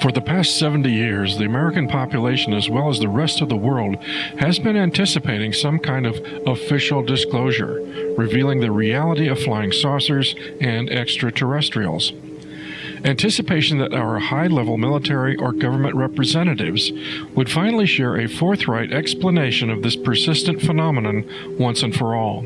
For the past 70 years, the American population, as well as the rest of the world, has been anticipating some kind of official disclosure, revealing the reality of flying saucers and extraterrestrials. Anticipation that our high-level military or government representatives would finally share a forthright explanation of this persistent phenomenon once and for all.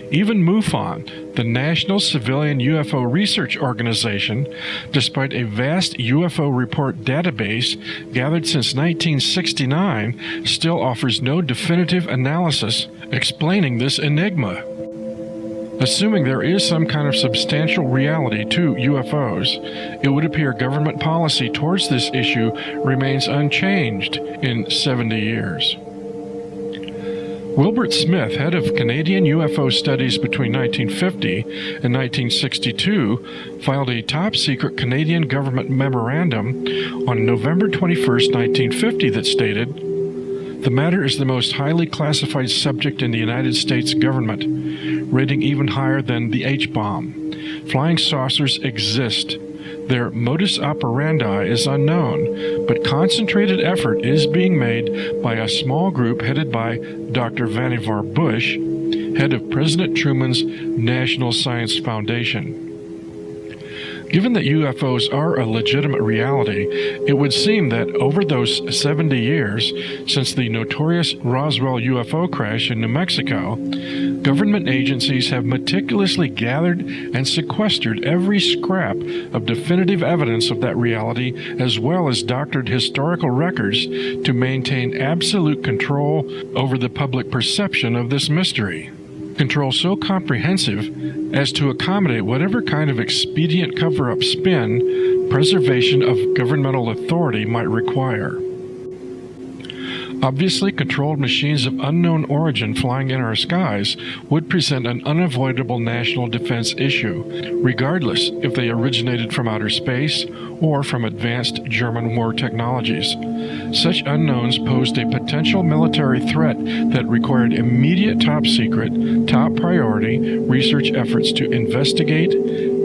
Even MUFON, the National Civilian UFO Research Organization, despite a vast UFO report database gathered since 1969, still offers no definitive analysis explaining this enigma. Assuming there is some kind of substantial reality to UFOs, it would appear government policy towards this issue remains unchanged in 70 years. Wilbert Smith, head of Canadian UFO studies between 1950 and 1962, filed a top-secret Canadian government memorandum on November 21, 1950 that stated, "The matter is the most highly classified subject in the United States government, rating even higher than the H-bomb. Flying saucers exist. Their modus operandi is unknown, but concentrated effort is being made by a small group headed by Dr. Vannevar Bush, head of President Truman's National Science Foundation." Given that UFOs are a legitimate reality, it would seem that over those 70 years, since the notorious Roswell UFO crash in New Mexico, government agencies have meticulously gathered and sequestered every scrap of definitive evidence of that reality, as well as doctored historical records to maintain absolute control over the public perception of this mystery. Control so comprehensive as to accommodate whatever kind of expedient cover-up spin preservation of governmental authority might require. Obviously, controlled machines of unknown origin flying in our skies would present an unavoidable national defense issue, regardless if they originated from outer space or from advanced German war technologies. Such unknowns posed a potential military threat that required immediate top-secret, top-priority research efforts to investigate,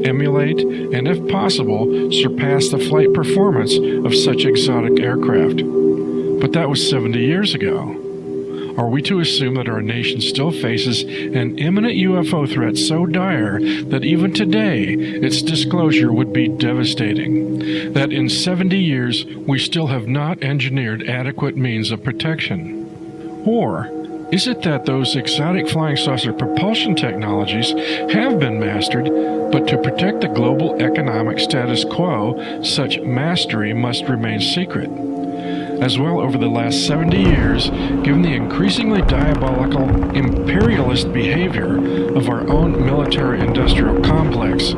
emulate, and if possible, surpass the flight performance of such exotic aircraft. But that was 70 years ago. Are we to assume that our nation still faces an imminent UFO threat so dire that even today its disclosure would be devastating? That in 70 years we still have not engineered adequate means of protection? Or is it that those exotic flying saucer propulsion technologies have been mastered, but to protect the global economic status quo, such mastery must remain secret? As well, over the last 70 years, given the increasingly diabolical imperialist behavior of our own military-industrial complex,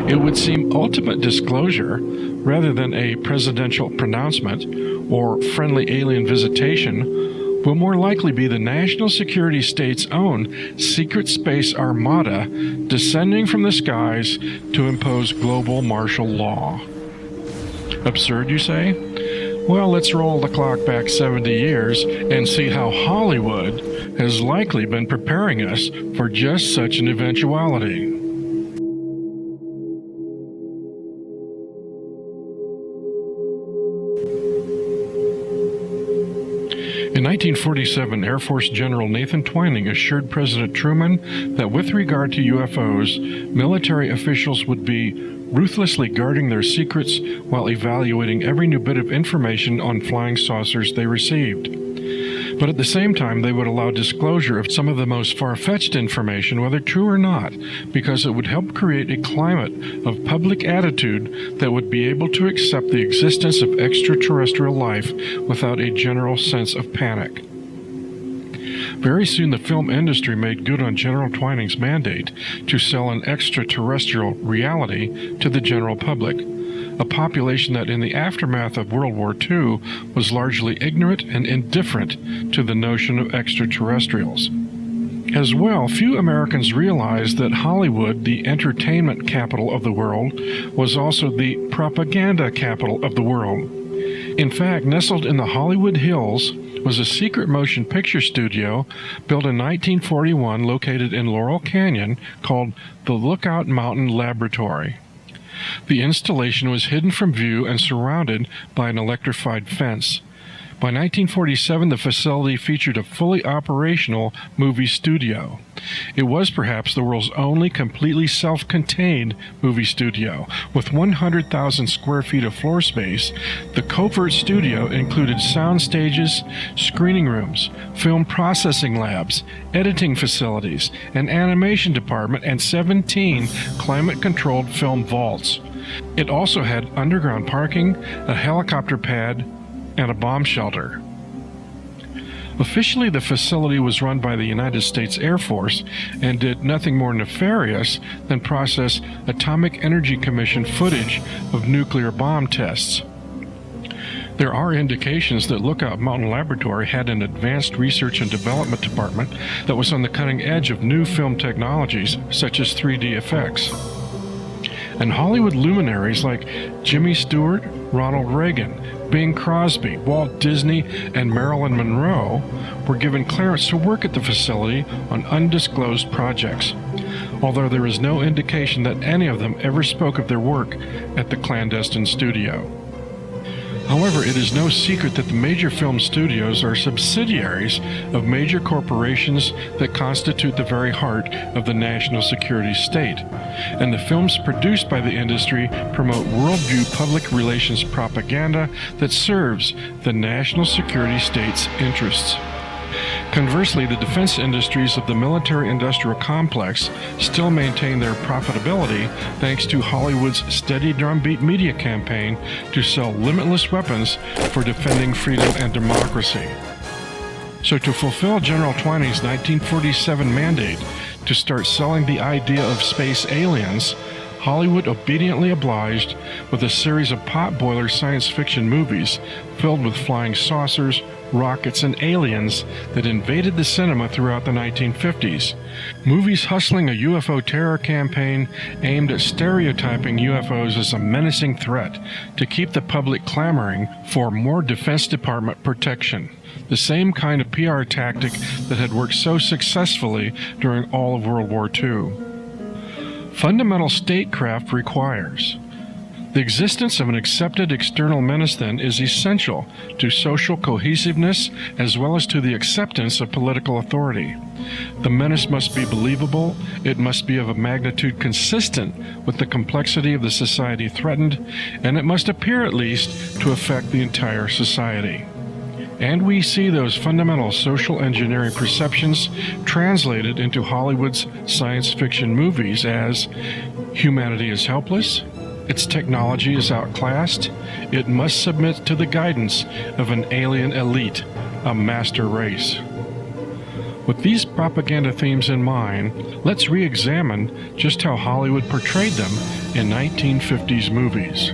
it would seem ultimate disclosure, rather than a presidential pronouncement or friendly alien visitation, will more likely be the national security state's own secret space armada descending from the skies to impose global martial law. Absurd, you say? Well, let's roll the clock back 70 years and see how Hollywood has likely been preparing us for just such an eventuality. In 1947, Air Force General Nathan Twining assured President Truman that with regard to UFOs, military officials would be ruthlessly guarding their secrets while evaluating every new bit of information on flying saucers they received. But at the same time, they would allow disclosure of some of the most far-fetched information, whether true or not, because it would help create a climate of public attitude that would be able to accept the existence of extraterrestrial life without a general sense of panic. Very soon the film industry made good on General Twining's mandate to sell an extraterrestrial reality to the general public, a population that in the aftermath of World War II was largely ignorant and indifferent to the notion of extraterrestrials. As well, few Americans realized that Hollywood, the entertainment capital of the world, was also the propaganda capital of the world. In fact, nestled in the Hollywood Hills was a secret motion picture studio built in 1941 located in Laurel Canyon called the Lookout Mountain Laboratory. The installation was hidden from view and surrounded by an electrified fence. By 1947, the facility featured a fully operational movie studio. It was perhaps the world's only completely self-contained movie studio. With 100,000 square feet of floor space, the covert studio included sound stages, screening rooms, film processing labs, editing facilities, an animation department, and 17 climate-controlled film vaults. It also had underground parking, a helicopter pad, and a bomb shelter. Officially, the facility was run by the United States Air Force and did nothing more nefarious than process Atomic Energy Commission footage of nuclear bomb tests. There are indications that Lookout Mountain Laboratory had an advanced research and development department that was on the cutting edge of new film technologies such as 3D effects. And Hollywood luminaries like Jimmy Stewart, Ronald Reagan, Bing Crosby, Walt Disney, and Marilyn Monroe were given clearance to work at the facility on undisclosed projects, although there is no indication that any of them ever spoke of their work at the clandestine studio. However, it is no secret that the major film studios are subsidiaries of major corporations that constitute the very heart of the national security state, and the films produced by the industry promote worldview public relations propaganda that serves the national security state's interests. Conversely, the defense industries of the military-industrial complex still maintain their profitability thanks to Hollywood's steady drumbeat media campaign to sell limitless weapons for defending freedom and democracy. So to fulfill General Twining's 1947 mandate to start selling the idea of space aliens, Hollywood obediently obliged with a series of potboiler science fiction movies filled with flying saucers, rockets, and aliens that invaded the cinema throughout the 1950s. Movies hustling a UFO terror campaign aimed at stereotyping UFOs as a menacing threat to keep the public clamoring for more Defense Department protection. The same kind of PR tactic that had worked so successfully during all of World War II. Fundamental statecraft requires the existence of an accepted external menace, then, is essential to social cohesiveness as well as to the acceptance of political authority. The menace must be believable, it must be of a magnitude consistent with the complexity of the society threatened, and it must appear at least to affect the entire society. And we see those fundamental social engineering perceptions translated into Hollywood's science fiction movies as humanity is helpless, its technology is outclassed, it must submit to the guidance of an alien elite, a master race. With these propaganda themes in mind, let's re-examine just how Hollywood portrayed them in 1950s movies.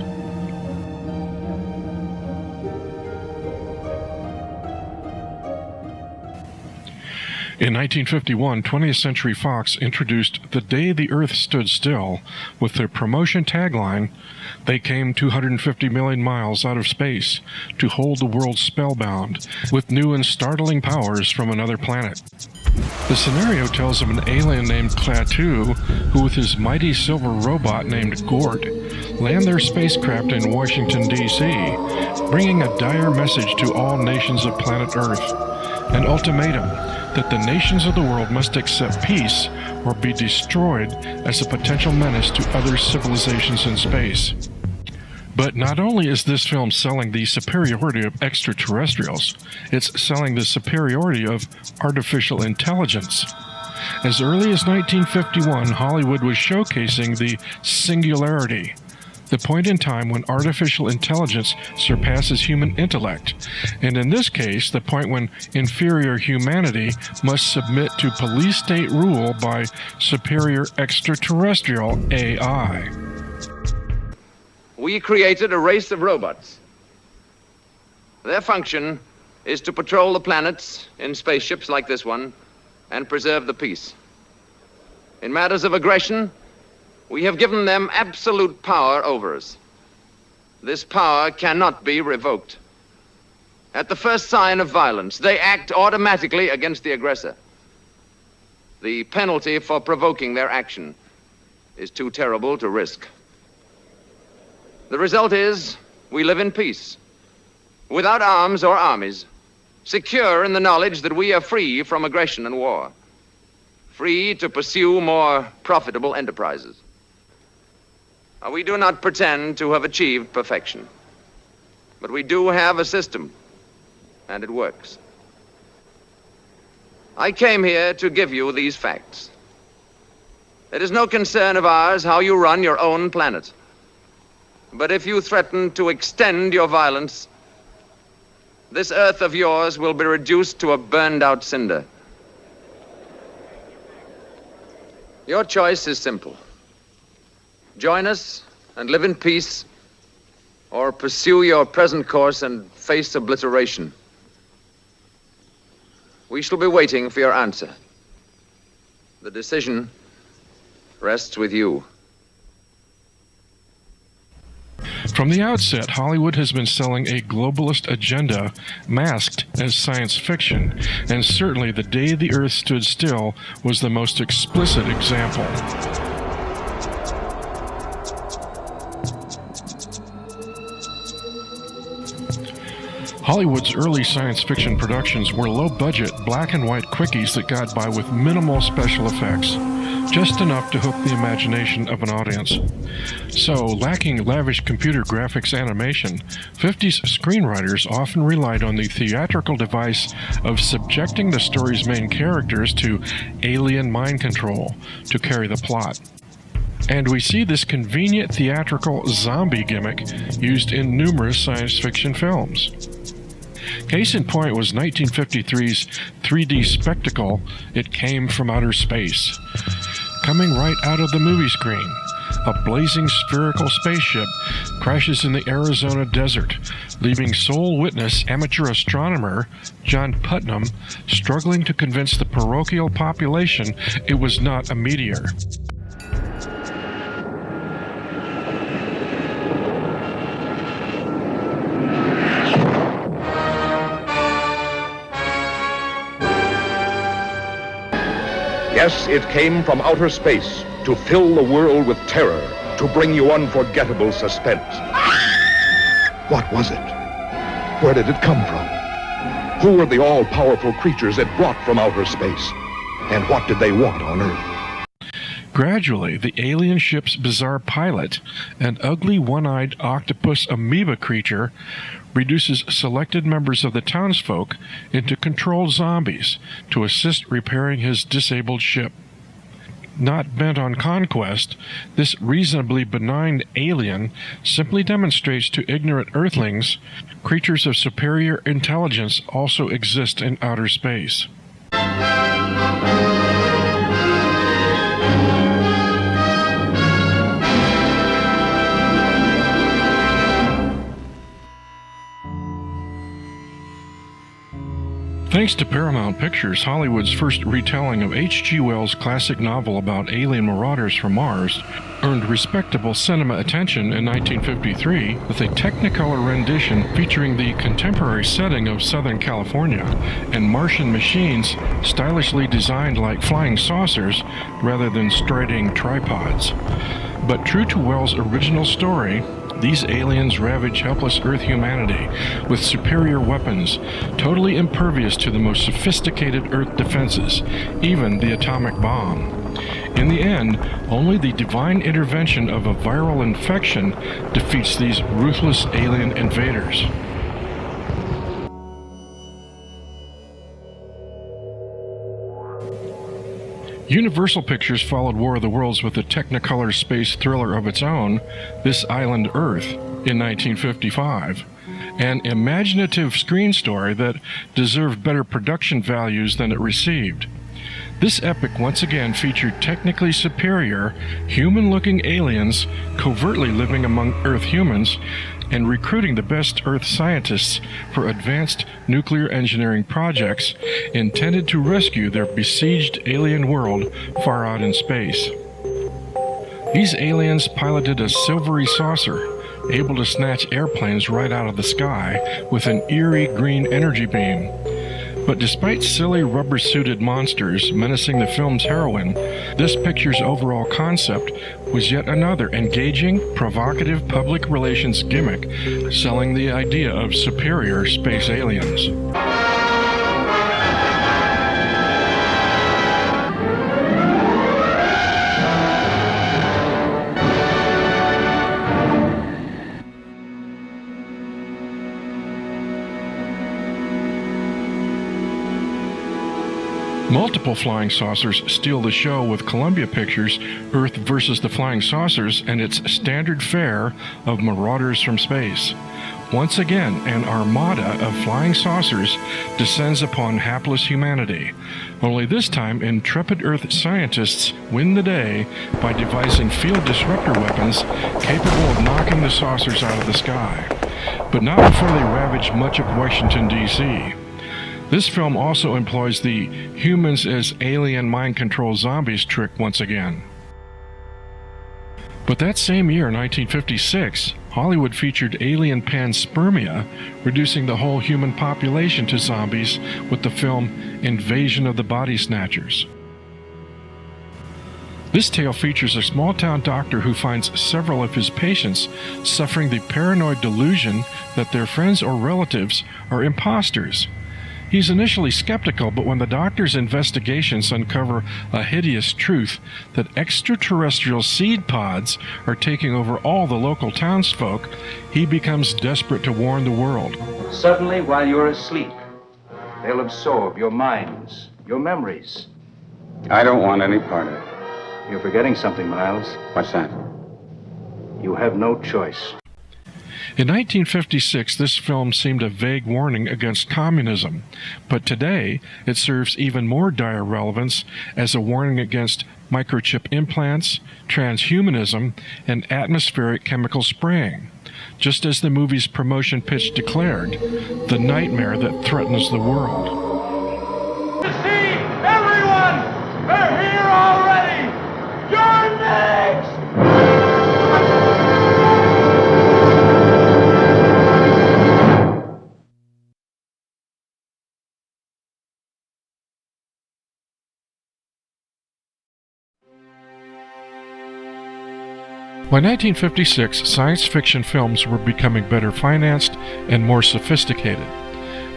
In 1951, 20th Century Fox introduced The Day the Earth Stood Still with their promotion tagline, "They came 250 million miles out of space to hold the world spellbound with new and startling powers from another planet." The scenario tells of an alien named Klaatu who, with his mighty silver robot named Gort, land their spacecraft in Washington, D.C., bringing a dire message to all nations of planet Earth, an ultimatum that the nations of the world must accept peace or be destroyed as a potential menace to other civilizations in space. But not only is this film selling the superiority of extraterrestrials, it's selling the superiority of artificial intelligence. As early as 1951, Hollywood was showcasing the singularity, the point in time when artificial intelligence surpasses human intellect, and in this case, the point when inferior humanity must submit to police state rule by superior extraterrestrial AI. We created a race of robots. Their function is to patrol the planets in spaceships like this one and preserve the peace. In matters of aggression, we have given them absolute power over us. This power cannot be revoked. At the first sign of violence, they act automatically against the aggressor. The penalty for provoking their action is too terrible to risk. The result is we live in peace, without arms or armies, secure in the knowledge that we are free from aggression and war, free to pursue more profitable enterprises. We do not pretend to have achieved perfection, but we do have a system, and it works. I came here to give you these facts. It is no concern of ours how you run your own planet. But if you threaten to extend your violence, this Earth of yours will be reduced to a burned-out cinder. Your choice is simple. Join us and live in peace, or pursue your present course and face obliteration. We shall be waiting for your answer. The decision rests with you. From the outset, Hollywood has been selling a globalist agenda masked as science fiction, and certainly The Day the Earth Stood Still was the most explicit example. Hollywood's early science fiction productions were low-budget, black-and-white quickies that got by with minimal special effects, just enough to hook the imagination of an audience. So, lacking lavish computer graphics animation, 50s screenwriters often relied on the theatrical device of subjecting the story's main characters to alien mind control to carry the plot. And we see this convenient theatrical zombie gimmick used in numerous science fiction films. Case in point was 1953's 3D spectacle, It Came from Outer Space. Coming right out of the movie screen, a blazing spherical spaceship crashes in the Arizona desert, leaving sole witness amateur astronomer John Putnam struggling to convince the parochial population it was not a meteor. Yes, it came from outer space to fill the world with terror, to bring you unforgettable suspense. What was it? Where did it come from? Who were the all-powerful creatures it brought from outer space? And what did they want on Earth? Gradually, the alien ship's bizarre pilot, an ugly one-eyed octopus amoeba creature, reduces selected members of the townsfolk into controlled zombies to assist repairing his disabled ship. Not bent on conquest, this reasonably benign alien simply demonstrates to ignorant Earthlings creatures of superior intelligence also exist in outer space. Thanks to Paramount Pictures, Hollywood's first retelling of H.G. Wells' classic novel about alien marauders from Mars earned respectable cinema attention in 1953 with a Technicolor rendition featuring the contemporary setting of Southern California and Martian machines stylishly designed like flying saucers rather than striding tripods. But true to Wells' original story, these aliens ravage helpless Earth humanity with superior weapons, totally impervious to the most sophisticated Earth defenses, even the atomic bomb. In the end, only the divine intervention of a viral infection defeats these ruthless alien invaders. Universal Pictures followed War of the Worlds with a Technicolor space thriller of its own, This Island Earth, in 1955, an imaginative screen story that deserved better production values than it received. This epic once again featured technically superior, human-looking aliens covertly living among Earth humans and recruiting the best Earth scientists for advanced nuclear engineering projects intended to rescue their besieged alien world far out in space. These aliens piloted a silvery saucer, able to snatch airplanes right out of the sky with an eerie green energy beam. But despite silly rubber-suited monsters menacing the film's heroine, this picture's overall concept was yet another engaging, provocative public relations gimmick selling the idea of superior space aliens. Multiple flying saucers steal the show with Columbia Pictures' Earth versus the Flying Saucers and its standard fare of marauders from space. Once again, an armada of flying saucers descends upon hapless humanity. Only this time, intrepid Earth scientists win the day by devising field disruptor weapons capable of knocking the saucers out of the sky, but not before they ravage much of Washington, D.C. This film also employs the humans as alien mind control zombies trick once again. But that same year, 1956, Hollywood featured alien panspermia, reducing the whole human population to zombies with the film Invasion of the Body Snatchers. This tale features a small-town doctor who finds several of his patients suffering the paranoid delusion that their friends or relatives are imposters. He's initially skeptical, but when the doctor's investigations uncover a hideous truth that extraterrestrial seed pods are taking over all the local townsfolk, he becomes desperate to warn the world. Suddenly, while you're asleep, they'll absorb your minds, your memories. I don't want any part of it. You're forgetting something, Miles. What's that? You have no choice. In 1956, this film seemed a vague warning against communism, but today it serves even more dire relevance as a warning against microchip implants, transhumanism, and atmospheric chemical spraying. Just as the movie's promotion pitch declared, the nightmare that threatens the world. See, everyone! They're here already! You're next! By 1956, science fiction films were becoming better financed and more sophisticated.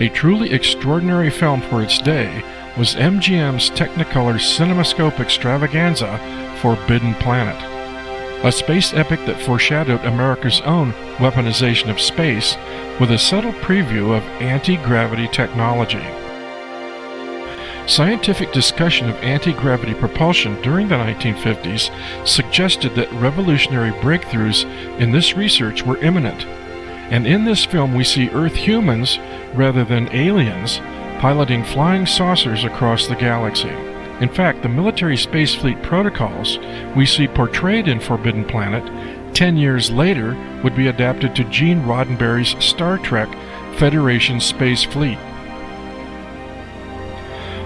A truly extraordinary film for its day was MGM's Technicolor CinemaScope extravaganza, Forbidden Planet, a space epic that foreshadowed America's own weaponization of space with a subtle preview of anti-gravity technology. Scientific discussion of anti-gravity propulsion during the 1950s suggested that revolutionary breakthroughs in this research were imminent. And in this film we see Earth humans, rather than aliens, piloting flying saucers across the galaxy. In fact, the military space fleet protocols we see portrayed in Forbidden Planet 10 years later would be adapted to Gene Roddenberry's Star Trek Federation Space Fleet.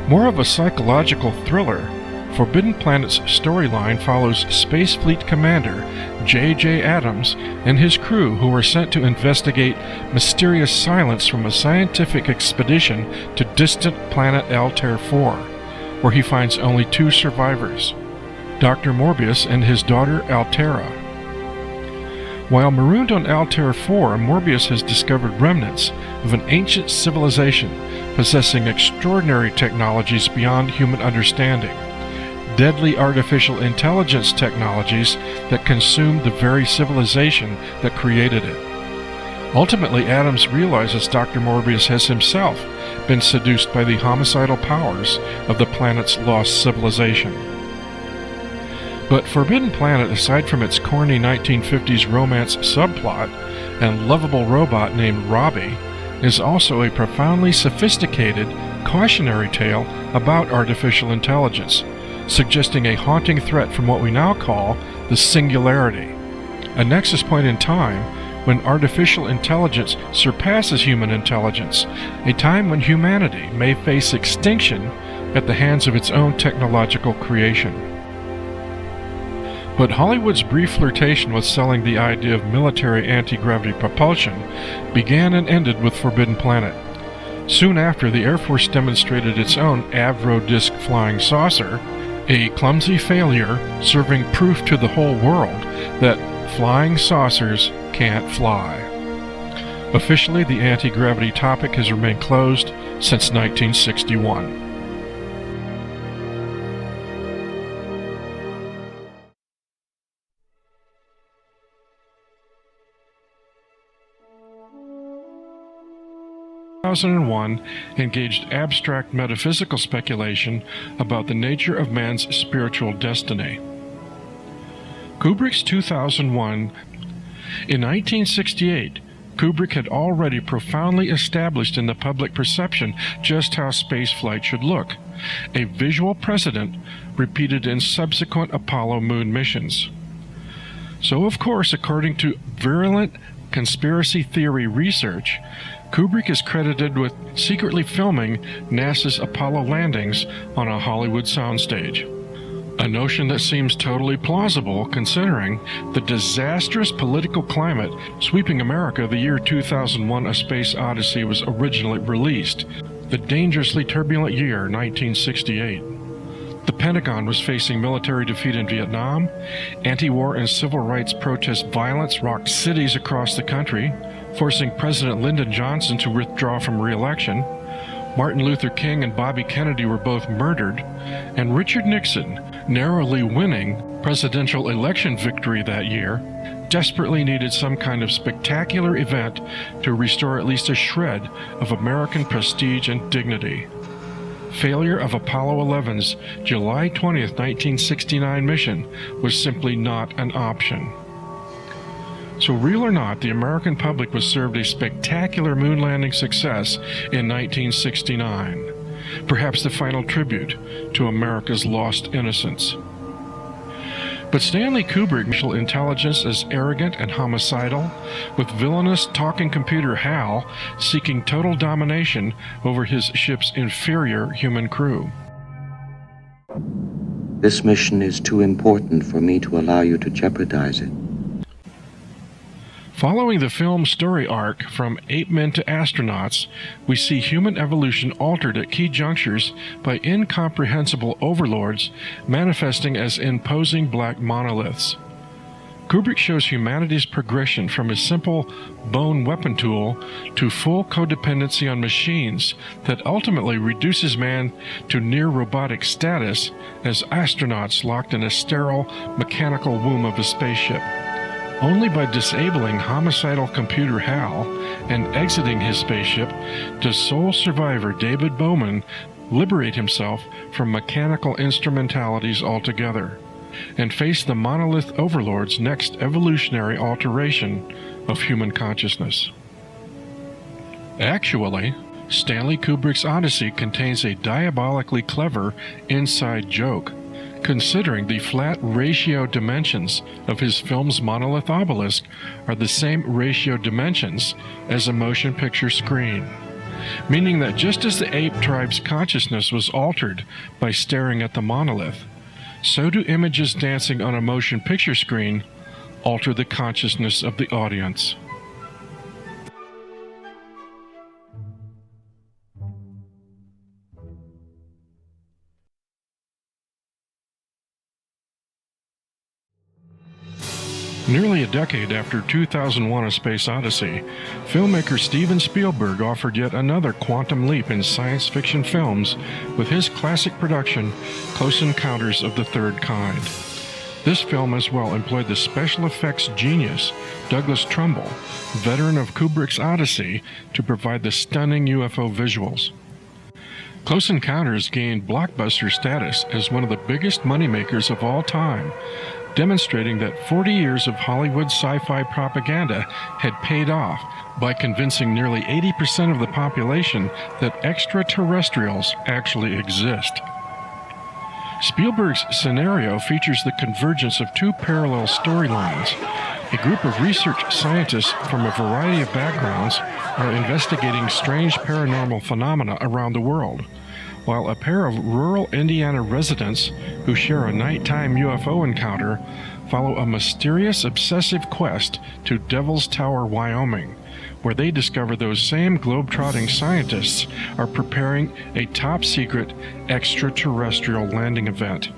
More of a psychological thriller, Forbidden Planet's storyline follows Space Fleet Commander J.J. Abrams and his crew, who were sent to investigate mysterious silence from a scientific expedition to distant planet Altair 4, where he finds only two survivors, Dr. Morbius and his daughter Altera. While marooned on Altair 4, Morbius has discovered remnants of an ancient civilization possessing extraordinary technologies beyond human understanding, deadly artificial intelligence technologies that consumed the very civilization that created it. Ultimately, Adams realizes Dr. Morbius has himself been seduced by the homicidal powers of the planet's lost civilization. But Forbidden Planet, aside from its corny 1950s romance subplot and lovable robot named Robbie, is also a profoundly sophisticated, cautionary tale about artificial intelligence, suggesting a haunting threat from what we now call the singularity, a nexus point in time when artificial intelligence surpasses human intelligence, a time when humanity may face extinction at the hands of its own technological creation. But Hollywood's brief flirtation with selling the idea of military anti-gravity propulsion began and ended with Forbidden Planet. Soon after, the Air Force demonstrated its own Avro disc flying saucer, a clumsy failure serving proof to the whole world that flying saucers can't fly. Officially, the anti-gravity topic has remained closed since 1961. In 2001, engaged abstract metaphysical speculation about the nature of man's spiritual destiny. Kubrick's 2001. In 1968, Kubrick had already profoundly established in the public perception just how spaceflight should look, a visual precedent repeated in subsequent Apollo moon missions. So, of course, according to virulent conspiracy theory research, Kubrick is credited with secretly filming NASA's Apollo landings on a Hollywood soundstage. A notion that seems totally plausible considering the disastrous political climate sweeping America the year 2001: A Space Odyssey was originally released, the dangerously turbulent year 1968. The Pentagon was facing military defeat in Vietnam, anti-war and civil rights protest violence rocked cities across the country, forcing President Lyndon Johnson to withdraw from re-election. Martin Luther King and Bobby Kennedy were both murdered, and Richard Nixon, narrowly winning presidential election victory that year, desperately needed some kind of spectacular event to restore at least a shred of American prestige and dignity. Failure of Apollo 11's July 20th, 1969 mission was simply not an option. So real or not, the American public was served a spectacular moon landing success in 1969, perhaps the final tribute to America's lost innocence. But Stanley Kubrick's intelligence as arrogant and homicidal, with villainous talking computer Hal seeking total domination over his ship's inferior human crew. This mission is too important for me to allow you to jeopardize it. Following the film's story arc from ape men to astronauts, we see human evolution altered at key junctures by incomprehensible overlords manifesting as imposing black monoliths. Kubrick shows humanity's progression from a simple bone weapon tool to full codependency on machines that ultimately reduces man to near robotic status as astronauts locked in a sterile mechanical womb of a spaceship. Only by disabling homicidal computer Hal and exiting his spaceship does sole survivor David Bowman liberate himself from mechanical instrumentalities altogether and face the monolith overlord's next evolutionary alteration of human consciousness. Actually, Stanley Kubrick's Odyssey contains a diabolically clever inside joke, considering the flat ratio dimensions of his film's monolith obelisk are the same ratio dimensions as a motion picture screen, meaning that just as the ape tribe's consciousness was altered by staring at the monolith, so do images dancing on a motion picture screen alter the consciousness of the audience. Nearly a decade after 2001: A Space Odyssey, filmmaker Steven Spielberg offered yet another quantum leap in science fiction films with his classic production, Close Encounters of the Third Kind. This film as well employed the special effects genius Douglas Trumbull, veteran of Kubrick's Odyssey, to provide the stunning UFO visuals. Close Encounters gained blockbuster status as one of the biggest moneymakers of all time, demonstrating that 40 years of Hollywood sci-fi propaganda had paid off by convincing nearly 80% of the population that extraterrestrials actually exist. Spielberg's scenario features the convergence of two parallel storylines. A group of research scientists from a variety of backgrounds are investigating strange paranormal phenomena around the world, while a pair of rural Indiana residents who share a nighttime UFO encounter follow a mysterious obsessive quest to Devil's Tower, Wyoming, where they discover those same globe-trotting scientists are preparing a top-secret extraterrestrial landing event.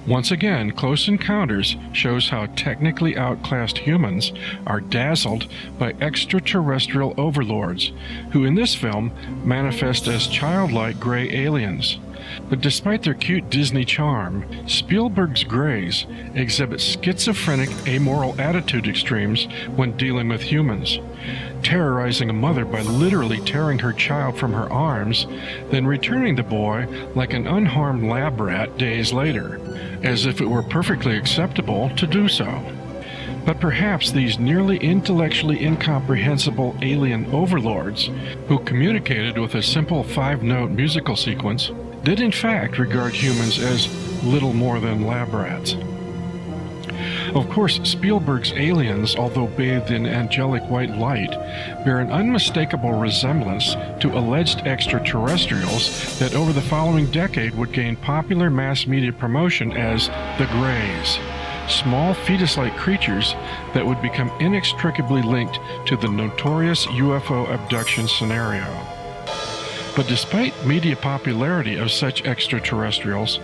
Once again, Close Encounters shows how technically outclassed humans are dazzled by extraterrestrial overlords, who in this film manifest as childlike gray aliens. But despite their cute Disney charm, Spielberg's Greys exhibit schizophrenic, amoral attitude extremes when dealing with humans, terrorizing a mother by literally tearing her child from her arms, then returning the boy like an unharmed lab rat days later, as if it were perfectly acceptable to do so. But perhaps these nearly intellectually incomprehensible alien overlords, who communicated with a simple 5-note musical sequence, did in fact regard humans as little more than lab rats. Of course, Spielberg's aliens, although bathed in angelic white light, bear an unmistakable resemblance to alleged extraterrestrials that over the following decade would gain popular mass media promotion as the Greys, small fetus-like creatures that would become inextricably linked to the notorious UFO abduction scenario. But despite media popularity of such extraterrestrials,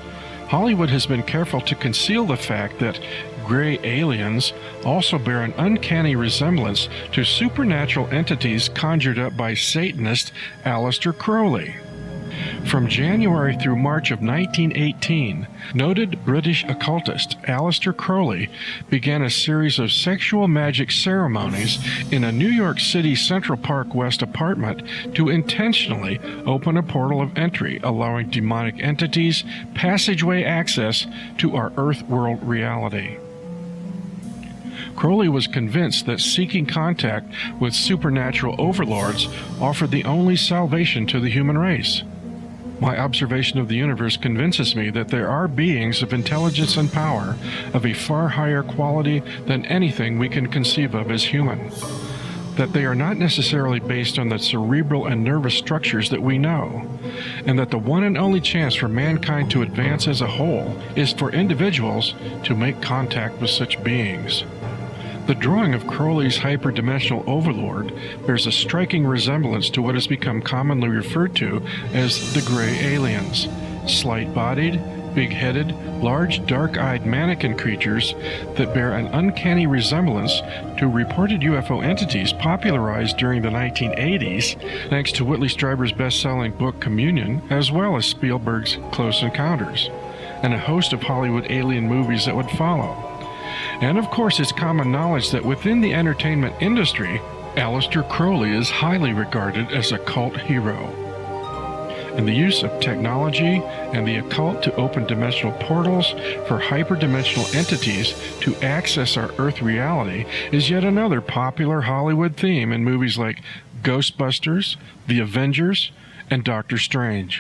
Hollywood has been careful to conceal the fact that gray aliens also bear an uncanny resemblance to supernatural entities conjured up by Satanist Aleister Crowley. From January through March of 1918, noted British occultist Aleister Crowley began a series of sexual magic ceremonies in a New York City Central Park West apartment to intentionally open a portal of entry, allowing demonic entities passageway access to our Earth-world reality. Crowley was convinced that seeking contact with supernatural overlords offered the only salvation to the human race. My observation of the universe convinces me that there are beings of intelligence and power of a far higher quality than anything we can conceive of as human. That they are not necessarily based on the cerebral and nervous structures that we know, and that the one and only chance for mankind to advance as a whole is for individuals to make contact with such beings. The drawing of Crowley's hyperdimensional overlord bears a striking resemblance to what has become commonly referred to as the gray aliens, slight-bodied, big-headed, large dark-eyed mannequin creatures that bear an uncanny resemblance to reported UFO entities popularized during the 1980s thanks to Whitley Strieber's best-selling book Communion, as well as Spielberg's Close Encounters, and a host of Hollywood alien movies that would follow. And of course, it's common knowledge that within the entertainment industry, Aleister Crowley is highly regarded as a cult hero. And the use of technology and the occult to open dimensional portals for hyperdimensional entities to access our Earth reality is yet another popular Hollywood theme in movies like Ghostbusters, The Avengers, and Doctor Strange.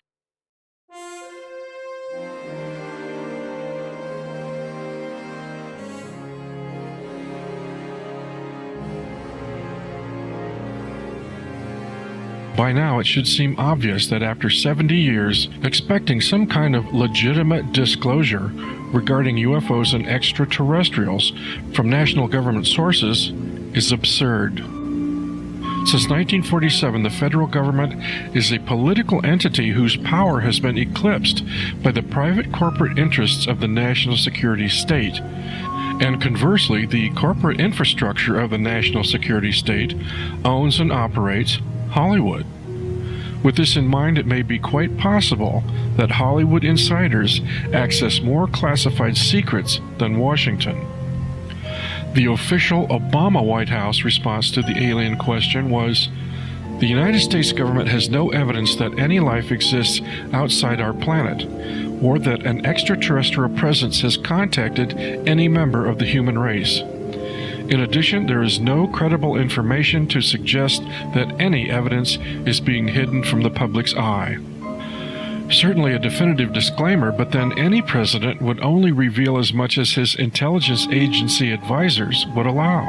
By now, it should seem obvious that after 70 years, expecting some kind of legitimate disclosure regarding UFOs and extraterrestrials from national government sources is absurd. Since 1947, the federal government is a political entity whose power has been eclipsed by the private corporate interests of the national security state. And conversely, the corporate infrastructure of the national security state owns and operates Hollywood. With this in mind, it may be quite possible that Hollywood insiders access more classified secrets than Washington. The official Obama White House response to the alien question was, "The United States government has no evidence that any life exists outside our planet, or that an extraterrestrial presence has contacted any member of the human race. In addition, there is no credible information to suggest that any evidence is being hidden from the public's eye." Certainly a definitive disclaimer, but then any president would only reveal as much as his intelligence agency advisors would allow.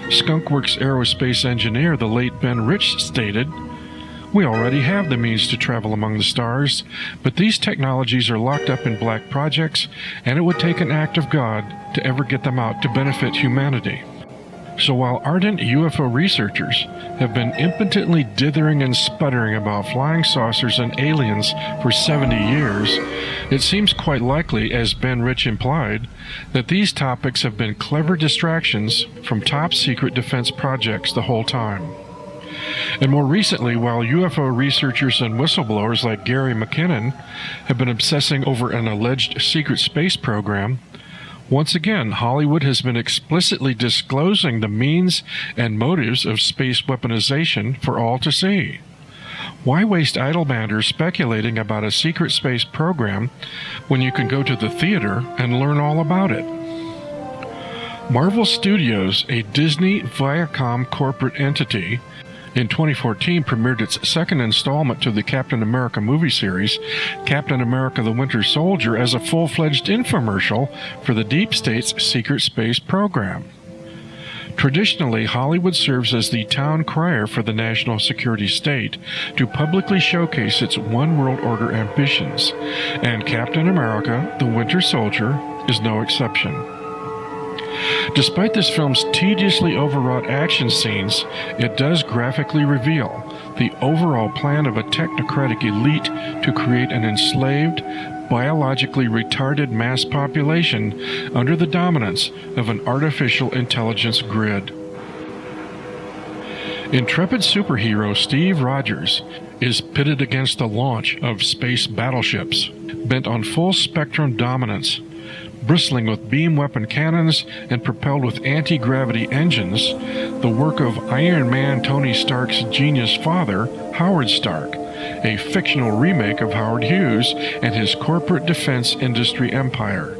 Skunkworks aerospace engineer, the late Ben Rich, stated, "We already have the means to travel among the stars, but these technologies are locked up in black projects, and it would take an act of God to ever get them out to benefit humanity." So while ardent UFO researchers have been impotently dithering and sputtering about flying saucers and aliens for 70 years, it seems quite likely, as Ben Rich implied, that these topics have been clever distractions from top-secret defense projects the whole time. And more recently, while UFO researchers and whistleblowers like Gary McKinnon have been obsessing over an alleged secret space program, once again, Hollywood has been explicitly disclosing the means and motives of space weaponization for all to see. Why waste idle banter speculating about a secret space program when you can go to the theater and learn all about it? Marvel Studios, a Disney Viacom corporate entity, in 2014 premiered its second installment to the Captain America movie series, Captain America the Winter Soldier, as a full-fledged infomercial for the Deep State's secret space program. Traditionally, Hollywood serves as the town crier for the national security state to publicly showcase its one world order ambitions, and Captain America the Winter Soldier is no exception. Despite this film's tediously overwrought action scenes, it does graphically reveal the overall plan of a technocratic elite to create an enslaved, biologically retarded mass population under the dominance of an artificial intelligence grid. Intrepid superhero Steve Rogers is pitted against the launch of space battleships, bent on full-spectrum dominance, bristling with beam weapon cannons and propelled with anti-gravity engines, the work of Iron Man Tony Stark's genius father, Howard Stark, a fictional remake of Howard Hughes and his corporate defense industry empire.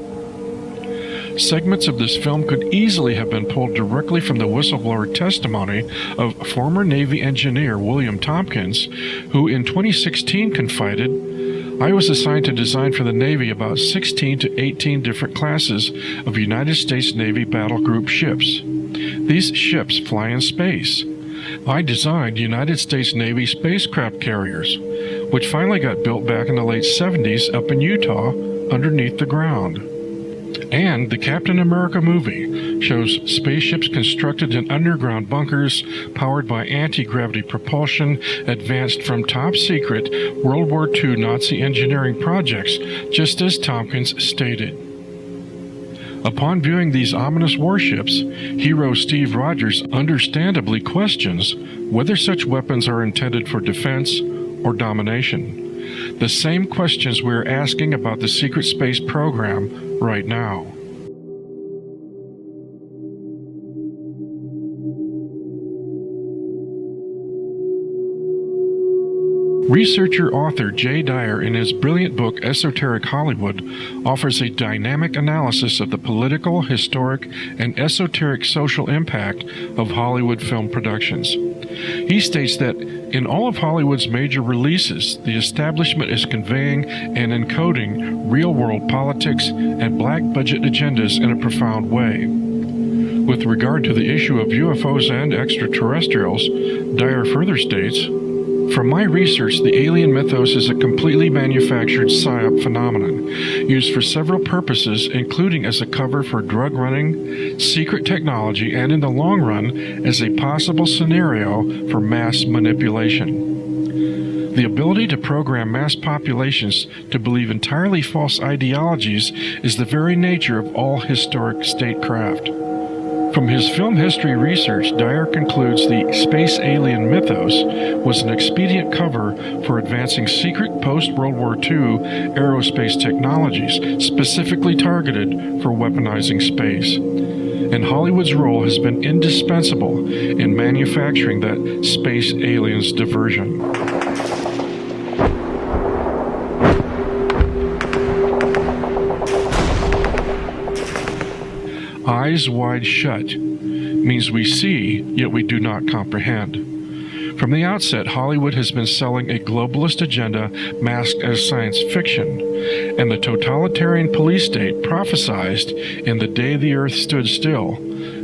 Segments of this film could easily have been pulled directly from the whistleblower testimony of former Navy engineer William Tompkins, who in 2016 confided, "I was assigned to design for the Navy about 16 to 18 different classes of United States Navy battle group ships. These ships fly in space. I designed United States Navy spacecraft carriers, which finally got built back in the late 70s up in Utah underneath the ground." And the Captain America movie shows spaceships constructed in underground bunkers powered by anti-gravity propulsion advanced from top-secret World War II Nazi engineering projects, just as Tompkins stated. Upon viewing these ominous warships, hero Steve Rogers understandably questions whether such weapons are intended for defense or domination. The same questions we're asking about the secret space program right now. Researcher-author Jay Dyer, in his brilliant book Esoteric Hollywood, offers a dynamic analysis of the political, historic, and esoteric social impact of Hollywood film productions. He states that in all of Hollywood's major releases, the establishment is conveying and encoding real-world politics and black-budget agendas in a profound way. With regard to the issue of UFOs and extraterrestrials, Dyer further states, "From my research, the alien mythos is a completely manufactured psyop phenomenon, used for several purposes, including as a cover for drug running, secret technology, and in the long run, as a possible scenario for mass manipulation. The ability to program mass populations to believe entirely false ideologies is the very nature of all historic statecraft." From his film history research, Dyer concludes the space alien mythos was an expedient cover for advancing secret post-World War II aerospace technologies specifically targeted for weaponizing space. And Hollywood's role has been indispensable in manufacturing that space aliens diversion. Eyes wide shut means we see, yet we do not comprehend. From the outset, Hollywood has been selling a globalist agenda masked as science fiction, and the totalitarian police state prophesized in The Day the Earth Stood Still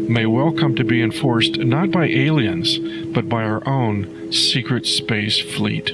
may well come to be enforced not by aliens, but by our own secret space fleet.